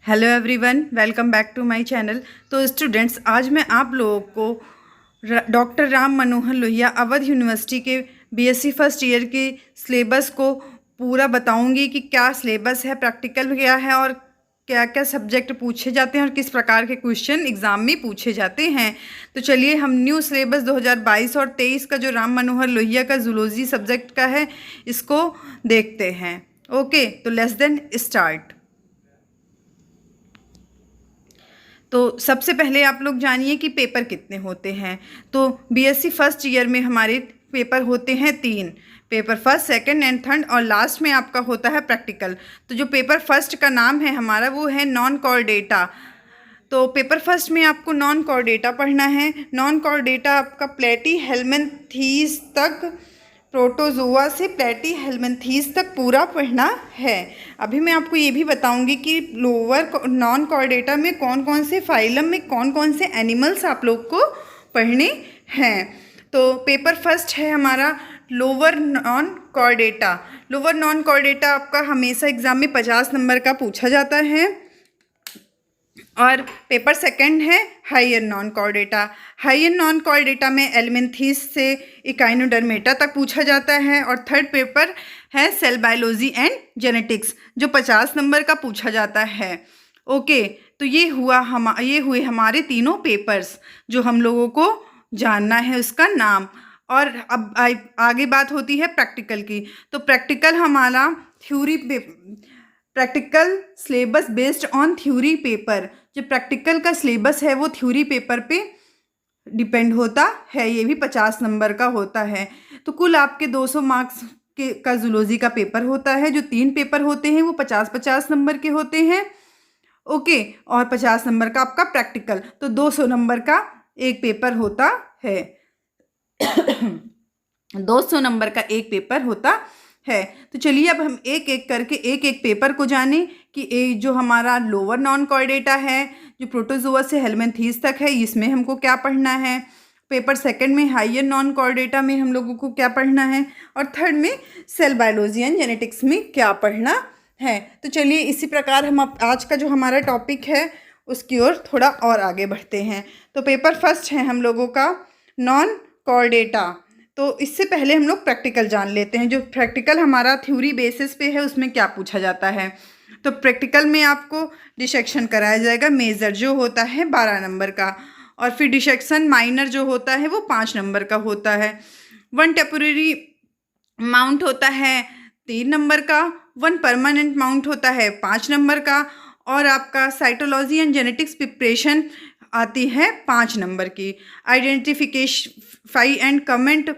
Hello everyone, welcome back to my channel. तो students, आज मैं आप लोगों को डॉक्टर राम मनोहर लोहिया अवध यूनिवर्सिटी के बीएससी फर्स्ट ईयर के सिलेबस को पूरा बताऊंगी कि क्या सिलेबस है, प्रैक्टिकल क्या है और क्या क्या सब्जेक्ट पूछे जाते हैं और किस प्रकार के क्वेश्चन एग्ज़ाम में पूछे जाते हैं। तो चलिए हम न्यू सिलेबस 2022 और 23 का जो राम मनोहर लोहिया का जूलॉजी सब्जेक्ट का है इसको देखते हैं। ओके, तो लेट्स देन स्टार्ट। तो सबसे पहले आप लोग जानिए कि पेपर कितने होते हैं। तो बीएससी फर्स्ट ईयर में हमारे पेपर होते हैं 3 paper, first second and third, और लास्ट में आपका होता है प्रैक्टिकल। तो जो पेपर फर्स्ट का नाम है हमारा वो है नॉन कोर डेटा। तो पेपर फर्स्ट में आपको नॉन कोर डेटा पढ़ना है। नॉन कोर डेटा आपका प्लेटी हेलमिन्थीज तक, प्रोटोजोआ से प्लेटी हेलमिन्थीज तक पूरा पढ़ना है। अभी मैं आपको ये भी बताऊंगी कि लोअर नॉन कॉर्डेटा में कौन कौन से फाइलम में कौन कौन से एनिमल्स आप लोग को पढ़ने हैं। तो पेपर फर्स्ट है हमारा lower non Chordata. Lower non Chordata आपका हमेशा एग्जाम में 50 नंबर का पूछा जाता है। और पेपर सेकंड है higher non chordata. Higher non chordata में एलिमेंथीस से इकाइनोडर्मेटा तक पूछा जाता है। और थर्ड पेपर है सेल बायोलॉजी एंड जेनेटिक्स, जो 50 नंबर का पूछा जाता है। ओके, तो ये हुए हमारे तीनों पेपर्स जो हम लोगों को जानना है उसका नाम। और अब आगे बात होती है प्रैक्टिकल की। तो प्रैक्टिकल हमारा practical syllabus based on theory paper. जो प्रैक्टिकल का सिलेबस है वो थ्योरी पेपर पे डिपेंड होता है। ये भी 50 नंबर का होता है। तो कुल आपके 200 मार्क्स के का जूलॉजी का पेपर होता है। जो 3 पेपर होते हैं वो 50-50 नंबर के होते हैं। ओके, और 50 नंबर का आपका प्रैक्टिकल, तो 200 नंबर का एक पेपर होता है। 200 नंबर का एक पेपर होता है। तो चलिए अब हम एक एक करके एक एक पेपर को जाने कि जो हमारा लोअर नॉन कॉर्डेटा है, जो प्रोटोजोआ से हेलमिन्थीज तक है, इसमें हमको क्या पढ़ना है। पेपर सेकंड में हायर नॉन कॉर्डेटा में हम लोगों को क्या पढ़ना है। और थर्ड में सेल बायोलॉजी एंड जेनेटिक्स में क्या पढ़ना है। तो चलिए इसी प्रकार हम आज का जो हमारा टॉपिक है उसकी ओर थोड़ा और आगे बढ़ते हैं। तो पेपर फर्स्ट है हम लोगों का नॉन कॉर्डेटा। तो इससे पहले हम लोग प्रैक्टिकल जान लेते हैं। जो प्रैक्टिकल हमारा थ्योरी बेसिस पे है उसमें क्या पूछा जाता है। तो प्रैक्टिकल में आपको डिसेक्शन कराया जाएगा। मेजर जो होता है 12 नंबर का, और फिर डिसेक्शन माइनर जो होता है वो 5 नंबर का होता है। 1 टेम्पोरेरी माउंट होता है 3 नंबर का। 1 परमानेंट माउंट होता है 5 नंबर का। और आपका साइटोलॉजी एंड जेनेटिक्स प्रिपरेशन आती है 5 नंबर की। Identify and comment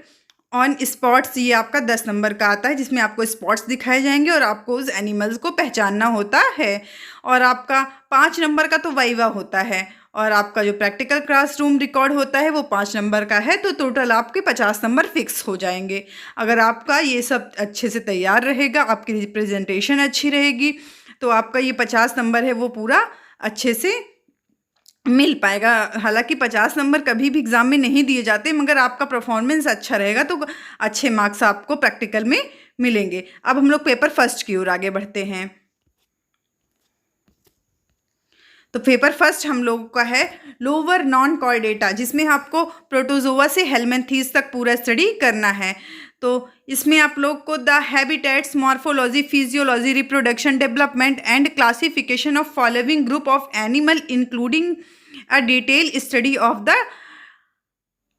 on spots, ये आपका 10 नंबर का आता है, जिसमें आपको स्पॉट्स दिखाए जाएंगे और आपको उस एनिमल्स को पहचानना होता है। और आपका 5 नंबर का तो वाइवा होता है। और आपका जो प्रैक्टिकल क्लासरूम रिकॉर्ड होता है वो 5 नंबर का है। तो टोटल आपके 50 नंबर फिक्स हो जाएंगे। अगर आपका ये सब अच्छे से तैयार रहेगा, आपकी रिप्रेजेंटेशन अच्छी रहेगी, तो आपका ये 50 नंबर है वो पूरा अच्छे से मिल पाएगा। हालांकि 50 नंबर कभी भी एग्ज़ाम में नहीं दिए जाते, मगर आपका परफॉर्मेंस अच्छा रहेगा तो अच्छे मार्क्स आपको प्रैक्टिकल में मिलेंगे। अब हम लोग पेपर फर्स्ट की ओर आगे बढ़ते हैं। तो पेपर फर्स्ट हम लोगों का है लोअर नॉन कॉर्डेटा, जिसमें आपको प्रोटोजोआ से हेलमिन्थीज तक पूरा स्टडी करना है। तो इसमें आप लोग को the habitats, morphology, physiology, reproduction, development and classification of following group of animal including a detail study of the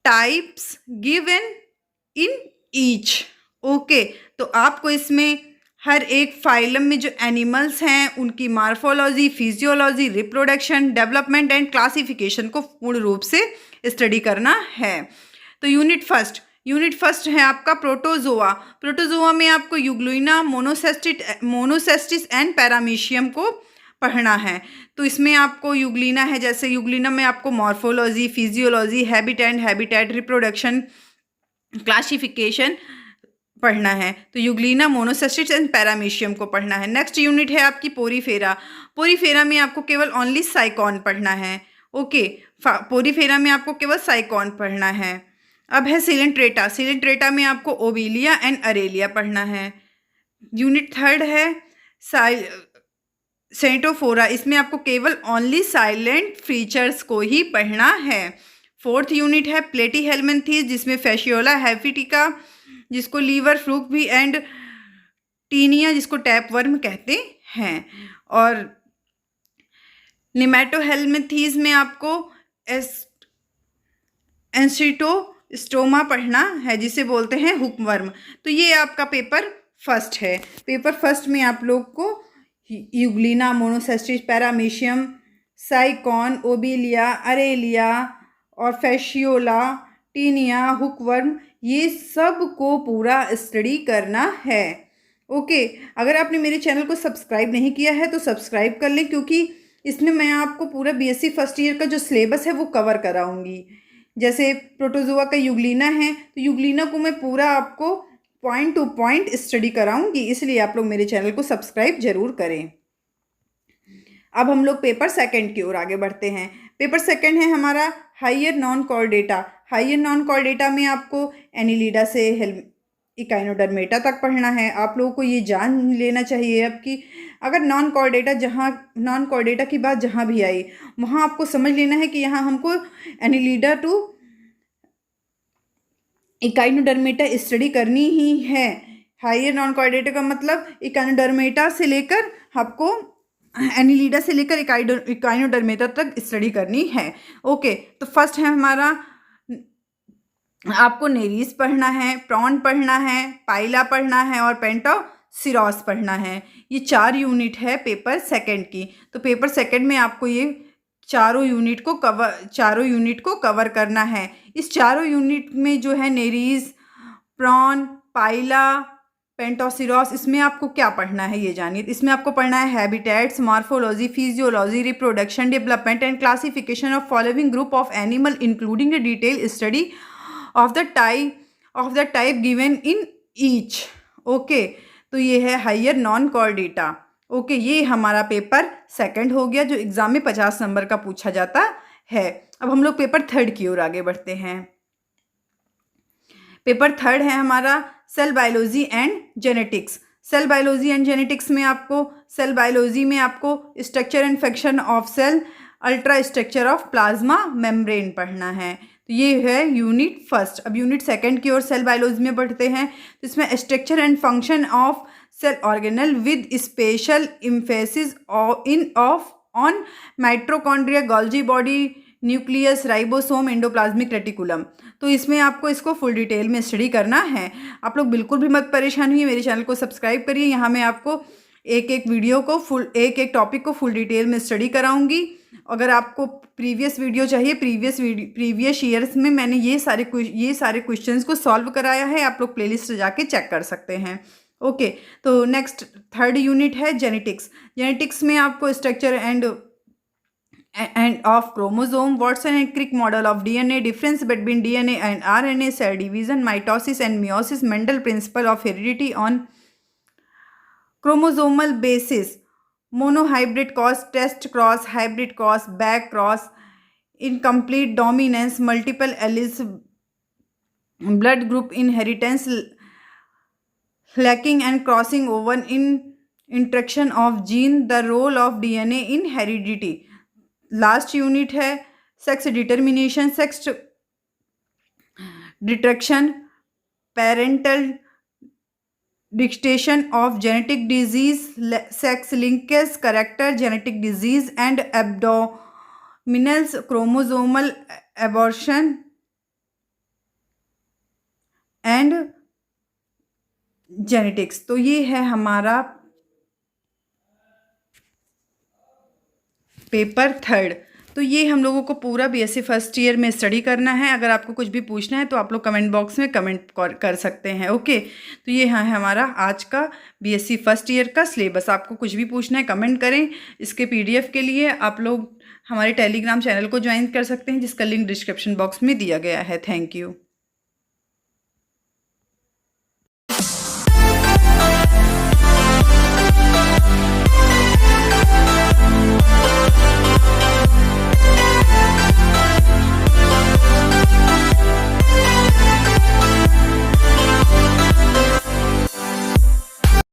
types given in each. Okay, तो आपको इसमें हर एक फाइलम में जो एनिमल्स हैं उनकी morphology, physiology, reproduction, development and classification को पूर्ण रूप से स्टडी करना है। तो यूनिट फर्स्ट है आपका प्रोटोजोआ। प्रोटोजोआ में आपको यूग्लोइना, मोनोसेस्टिस एंड पैरामीशियम को पढ़ना है। तो इसमें आपको यूग्लिना है, जैसे यूग्लिना में आपको morphology, physiology, habitat, reproduction, classification पढ़ना है। तो यूग्लिना, मोनोसेस्टिस एंड पैरामीशियम को पढ़ना है। नेक्स्ट यूनिट है आपकी पोरीफेरा। पोरीफेरा में आपको केवल ओनली साइकॉन पढ़ना है। ओके, पोरीफेरा में आपको केवल साइकॉन पढ़ना है। अब है सिलेंट्रेटा। सिलेंट्रेटा में आपको ओविलिया एंड अरेलिया पढ़ना है। यूनिट थर्ड है सेंटोफोरा, इसमें आपको केवल ओनली साइलेंट फीचर्स को ही पढ़ना है। 4th यूनिट है प्लेटी हेलमिंथीज, जिसमें फैशियोला हैफिटिका, जिसको लीवर फ्लूक भी, एंड टीनिया, जिसको टैपवर्म कहते हैं। और निमेटोहेलमिंथीज में आपको एंसिटोस्टोमा पढ़ना है, जिसे बोलते हैं हुकवर्म। तो ये आपका पेपर फर्स्ट है। पेपर फर्स्ट में आप लोग को Euglena, Monocystis, Paramecium, Sycon, Obelia, Aurelia और फैशियोला, टीनिया, हुकवर्म, ये सब को पूरा स्टडी करना है। ओके, अगर आपने मेरे चैनल को सब्सक्राइब नहीं किया है तो सब्सक्राइब कर लें, क्योंकि इसमें मैं आपको पूरा बीएससी फर्स्ट ईयर का जो सिलेबस है वो कवर कराऊंगी। जैसे प्रोटोजोआ का यूग्लिना है, तो यूग्लिना को मैं पूरा आपको पॉइंट टू पॉइंट स्टडी कराऊंगी, इसलिए आप लोग मेरे चैनल को सब्सक्राइब जरूर करें। अब हम लोग पेपर सेकंड की ओर आगे बढ़ते हैं। पेपर सेकंड है हमारा higher non chordata. Higher non chordata में आपको एनिलिडा से इकाइनोडर्मेटा तक पढ़ना है। आप लोगों को ये जान लेना चाहिए अब कि अगर नॉन कॉर्डेटा की बात जहाँ भी आई, वहाँ आपको समझ लेना है कि यहाँ हमको एनिलिडा टू इकाइनोडर्मेटा स्टडी करनी ही है। हायर नॉन कॉर्डेटा का मतलब इकाइनोडर्मेटा से लेकर आपको एनिलिडा से लेकर इकाइनोडर्मेटा तक स्टडी करनी है। ओके, तो फर्स्ट है हमारा, आपको नेरीज पढ़ना है, प्रॉन पढ़ना है, पाइला पढ़ना है और पेंटोसिरॉस पढ़ना है। ये 4 यूनिट है पेपर सेकंड की। तो पेपर सेकंड में आपको ये चारों यूनिट को कवर करना है। इस चारों यूनिट में जो है नेरीज, प्रॉन, पाइला, पेंटोसिरॉस, इसमें आपको क्या पढ़ना है ये जानिए। इसमें आपको पढ़ना है habitats, morphology, physiology, reproduction, development and classification of following group of animal, including the detail study of the type given in each. Okay, तो ये है हायर नॉन कॉर्डेटा। ओके, ये हमारा पेपर सेकंड हो गया, जो एग्जाम में 50 नंबर का पूछा जाता है। अब हम लोग पेपर थर्ड की ओर आगे बढ़ते हैं। पेपर थर्ड है हमारा cell biology and genetics. Cell biology and genetics में आपको सेल बायोलॉजी में आपको structure and function of cell, ultra structure of plasma membrane पढ़ना है। तो ये है यूनिट फर्स्ट। अब यूनिट सेकंड की ओर सेल बायोलॉजी में बढ़ते हैं। तो इसमें structure and function of cell organelle with special emphasis on mitochondria, Golgi body, nucleus, ribosome, endoplasmic reticulum. तो इसमें आपको इसको फुल डिटेल में स्टडी करना है। आप लोग बिल्कुल भी मत परेशान हुई, मेरे चैनल को सब्सक्राइब करिए। यहाँ मैं आपको एक वीडियो को एक टॉपिक को फुल डिटेल में स्टडी कराऊंगी। अगर आपको प्रीवियस वीडियो चाहिए, प्रीवियस ईयर्स में मैंने ये सारे क्वेश्चंस को सॉल्व कराया है, आप लोग प्लेलिस्ट जाके चेक कर सकते हैं। ओके, तो नेक्स्ट थर्ड यूनिट है जेनेटिक्स। जेनेटिक्स में आपको structure and of chromosome, Watson and Crick model of DNA, difference between DNA and RNA, cell division, mitosis and meiosis, Mendel principle of heredity on chromosomal basis, monohybrid cross, test cross, hybrid cross, back cross, incomplete dominance, multiple alleles, blood group inheritance, lacking and crossing over in interaction of gene, the role of DNA in heredity. Last unit है sex determination, sex detection, parental dictation of genetic disease, sex linkage character, genetic disease and abdominal chromosomal abortion and genetics. तो ये है हमारा paper third. तो ये हम लोगों को पूरा बीएससी फर्स्ट ईयर में स्टडी करना है। अगर आपको कुछ भी पूछना है तो आप लोग कमेंट बॉक्स में कमेंट कर सकते हैं। ओके, तो ये है हमारा आज का बीएससी फर्स्ट ईयर का सिलेबस। आपको कुछ भी पूछना है कमेंट करें। इसके पीडीएफ के लिए आप लोग हमारे टेलीग्राम चैनल को ज्वाइन कर सकते हैं, जिसका लिंक डिस्क्रिप्शन बॉक्स में दिया गया है। Thank you.